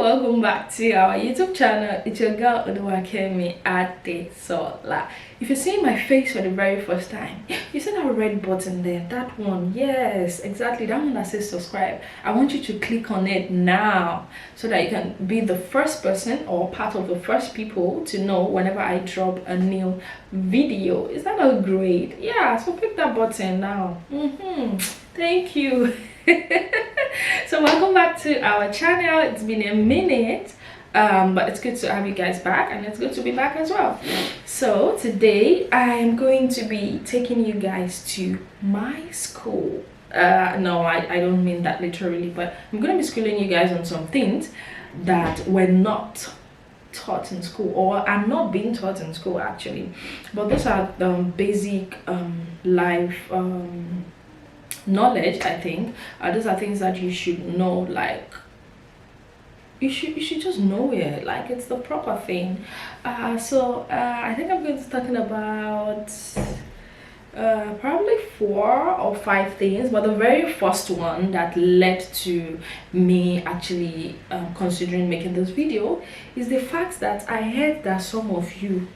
welcome back to our YouTube channel. It's your girl Oluwakemi Adesola. If you're seeing my face for the very first time, you see that red button there, that one, yes, exactly, that one that says subscribe. I want you to click on it now so that you can be the first person or part of the first people to know whenever I drop a new video. Is that not great? Yeah, so click that button now. Thank you. So welcome back to our channel. It's been a minute, but it's good to have you guys back, and it's good to be back as well. So today I'm going to be taking you guys to my school. No, I don't mean that literally, but I'm going to be schooling you guys on some things that were not taught in school, or are not being taught in school actually. But those are the basic life knowledge. I think those are things that you should know. Like you should just know it, like it's the proper thing. So I think I'm going to be talking about probably 4 or 5 things, but the very first one that led to me actually considering making this video is the fact that I heard that some of you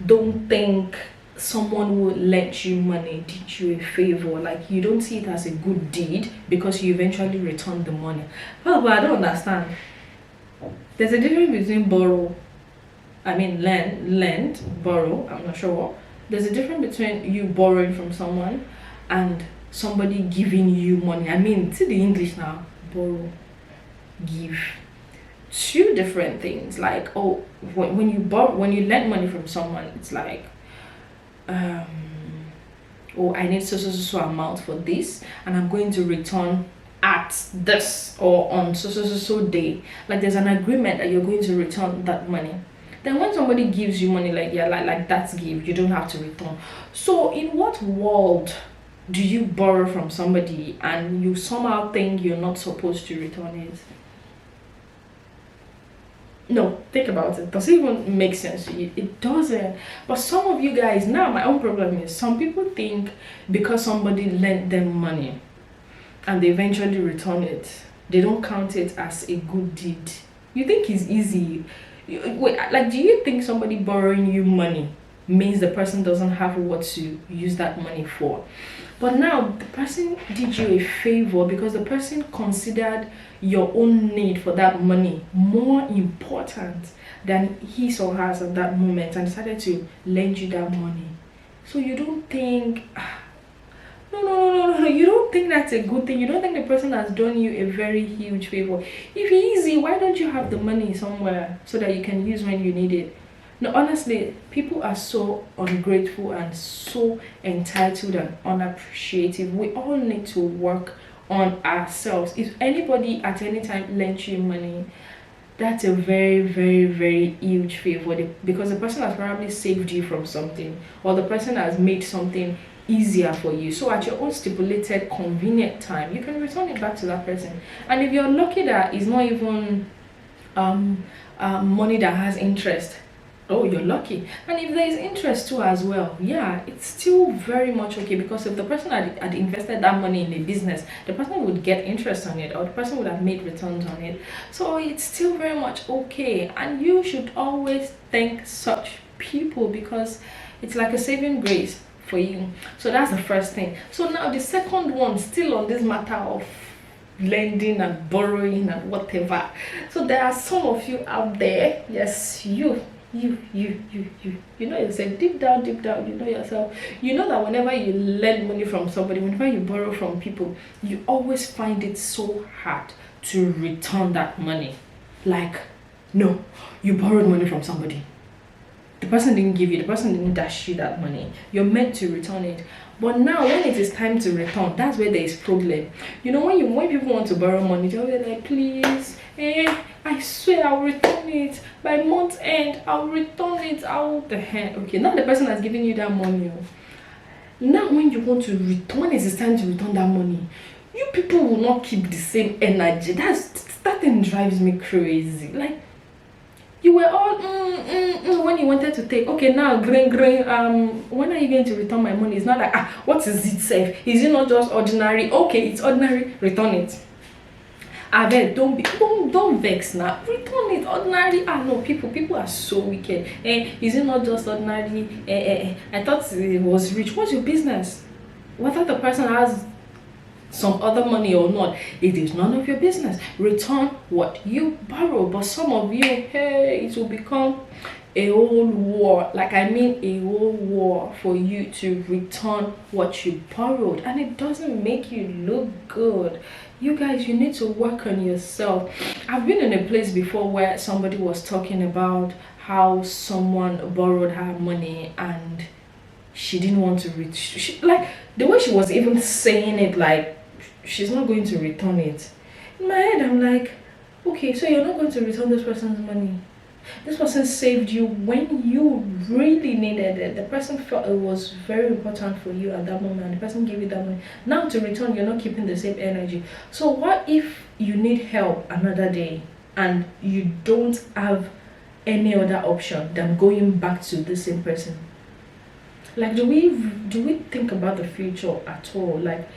don't think someone will let you money did you a favor, like you don't see it as a good deed because you eventually return the money. Well, but I don't understand. There's a difference between borrow, I mean lend, borrow, I'm not sure. There's a difference between you borrowing from someone and somebody giving you money. I mean, see the English now, borrow, give. 2 different things. Like, oh, when you lend money from someone, it's like oh, I need so amount for this, and I'm going to return at this or on so day. Like there's an agreement that you're going to return that money. Then when somebody gives you money, like, yeah, like that's give, you don't have to return. So in what world do you borrow from somebody and you somehow think you're not supposed to return it? No, think about it. Does it even make sense to you? It doesn't. But some of you guys, now my own problem is some people think because somebody lent them money and they eventually return it, they don't count it as a good deed. You think it's easy. Wait, like, do you think somebody borrowing you money means the person doesn't have what to use that money for? But now the person did you a favor because the person considered your own need for that money more important than his or hers at that moment and decided to lend you that money. So you don't think no, you don't think that's a good thing. You don't think the person has done you a very huge favor. If easy, why don't you have the money somewhere so that you can use when you need it? No, honestly, people are so ungrateful and so entitled and unappreciative. We all need to work on ourselves. If anybody at any time lends you money, that's a very huge favor, because the person has probably saved you from something, or the person has made something easier for you. So at your own stipulated convenient time, you can return it back to that person. And if you're lucky that it's not even money that has interest, oh, you're lucky. And if there is interest too as well, yeah, it's still very much okay, because if the person had invested that money in a business, the person would get interest on it, or the person would have made returns on it. So it's still very much okay, and you should always thank such people because it's like a saving grace for you. So that's the first thing. So now the second one, still on this matter of lending and borrowing and whatever. So there are some of you out there, yes, you know yourself, deep down you know yourself. You know that whenever you lend money from somebody, whenever you borrow from people, you always find it so hard to return that money. Like, no, you borrowed money from somebody, the person didn't give you, the person didn't dash you that money, you're meant to return it. But now when it is time to return, that's where there is problem. You know, when people want to borrow money, they're always like, please, I swear I'll return it by month end, I'll return it, the heck. Okay, now the person has given you that money. Now when you want to return, when it is time to return that money, you people will not keep the same energy. That thing drives me crazy. Like, you were all when you wanted to take. Okay, now green, when are you going to return my money? It's not like, what is it safe? Is it not just ordinary? Okay, it's ordinary, return it. I bet don't vex now. Return it ordinary. Ah no, people are so wicked. Is it not just ordinary? I thought it was rich. What's your business? Whether the person has some other money or not, it is none of your business. Return what you borrow. But some of you, hey, it will become a whole war. Like I mean a whole war for you to return what you borrowed, and it doesn't make you look good. You guys, you need to work on yourself. I've been in a place before where somebody was talking about how someone borrowed her money and she didn't want to reach, like the way she was even saying it, like she's not going to return it. In my head, I'm like, okay, so you're not going to return this person's money. This person saved you when you really needed it. The person felt it was very important for you at that moment, and the person gave you that money. Now to return, you're not keeping the same energy. So what if you need help another day and you don't have any other option than going back to the same person? Like, do we think about the future at all? Like,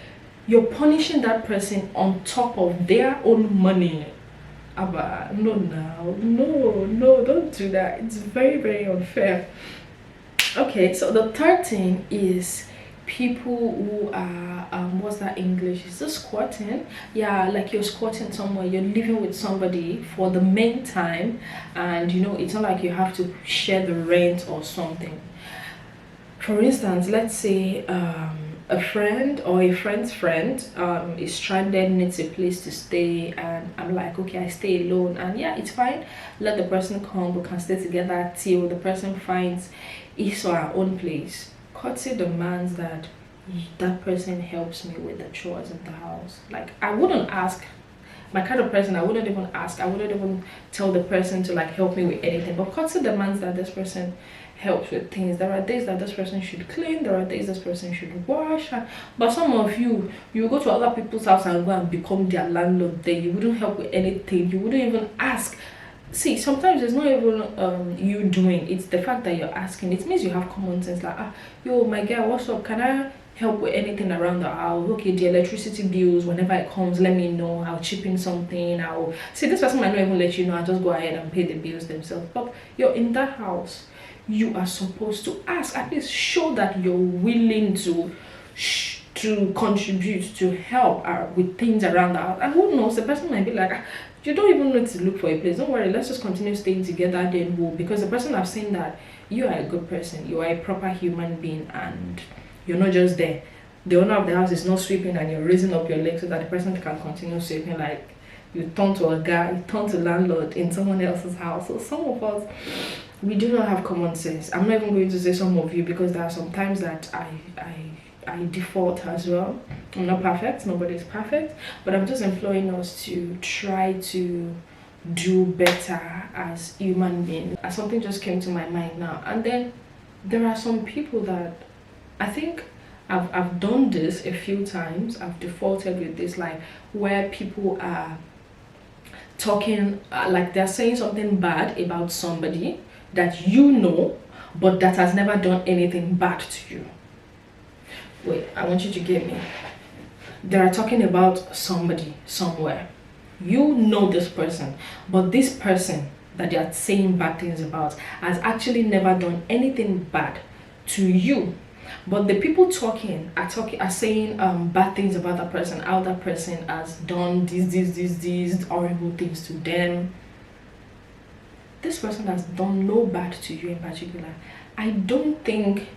you're punishing that person on top of their own money. Abba, no, now, no, don't do that. It's very, very unfair. Okay, so the third thing is people who are what's that English? Is this squatting? Yeah, like you're squatting somewhere, you're living with somebody for the meantime, and it's not like you have to share the rent or something. For instance, let's say a friend or a friend's friend is stranded, needs a place to stay, and I'm like, okay, I stay alone, and yeah, it's fine. Let the person come, we can stay together till the person finds his or her own place. Courtesy demands that that person helps me with the chores of the house. Like, I wouldn't ask. My kind of person, I wouldn't even ask. I wouldn't even tell the person to like help me with anything. But courtesy demands that this person helps with things. There are days that this person should clean, there are days this person should wash, but some of you go to other people's house and go and become their landlord there. You wouldn't help with anything, you wouldn't even ask. See, sometimes it's not even you doing, it's the fact that you're asking. It means you have common sense. Like, yo, my girl, what's up, can I help with anything around the house? Okay, the electricity bills, whenever it comes, let me know. I'll chip in something. I'll see, this person might not even let you know. I'll just go ahead and pay the bills themselves. But you're in that house, you are supposed to ask. At least show that you're willing to contribute, to help with things around the house. And who knows, the person might be like, you don't even need to look for a place, don't worry, let's just continue staying together, then because the person have seen that you are a good person, you are a proper human being, and you're not just there. The owner of the house is not sweeping and you're raising up your legs so that the person can continue sweeping. Like, you turn to a guy, you turn to landlord in someone else's house. So some of us, we do not have common sense. I'm not even going to say some of you, because there are some times that I default as well. I'm not perfect, nobody's perfect, but I'm just imploring us to try to do better as human beings. Something just came to my mind now, and then there are some people that I think I've done this a few times. I've defaulted with this, like where people are talking like they're saying something bad about somebody that but that has never done anything bad to you. Wait, I want you to get me. They are talking about somebody somewhere. You know this person, but this person that they are saying bad things about has actually never done anything bad to you. But the people talking are saying bad things about that person, how that person has done these horrible things to them. This person has done no bad to you in particular. I don't think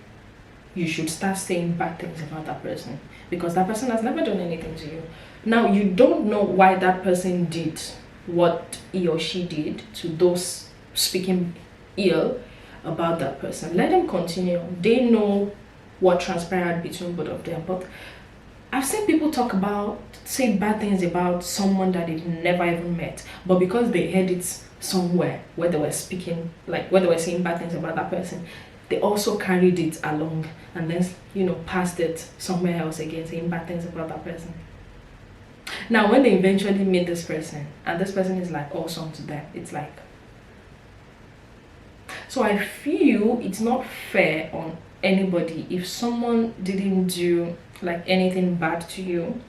you should start saying bad things about that person, because that person has never done anything to you. Now, you don't know why that person did what he or she did to those speaking ill about that person. Let them continue. They know what transpired between both of them. But I've seen people say bad things about someone that they've never even met, but because they heard it somewhere where they were speaking, like where they were saying bad things about that person, they also carried it along and then passed it somewhere else again, saying bad things about that person. Now when they eventually meet this person and this person is like awesome to them, it's like, so I feel it's not fair on anybody if someone didn't do like anything bad to you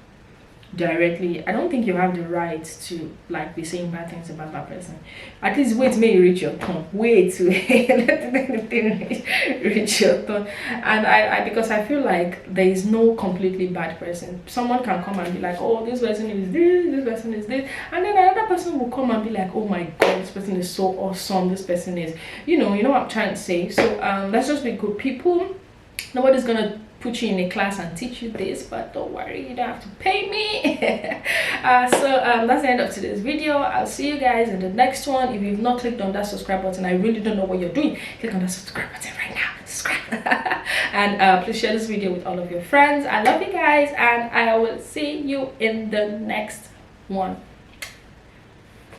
directly, I don't think you have the right to like be saying bad things about that person. At least wait till you reach your turn. Wait to let the thing reach your turn. And I because I feel like there is no completely bad person. Someone can come and be like, oh, this person is this person is this, and then another person will come and be like, oh my god, this person is so awesome, this person is, you know what I'm trying to say. So let's just be good people. Nobody's gonna put you in a class and teach you this, but don't worry, you don't have to pay me. That's the end of today's video. I'll see you guys in the next one. If you've not clicked on that subscribe button, I really don't know what you're doing. Click on that subscribe button right now. Subscribe. And please share this video with all of your friends. I love you guys, and I will see you in the next one.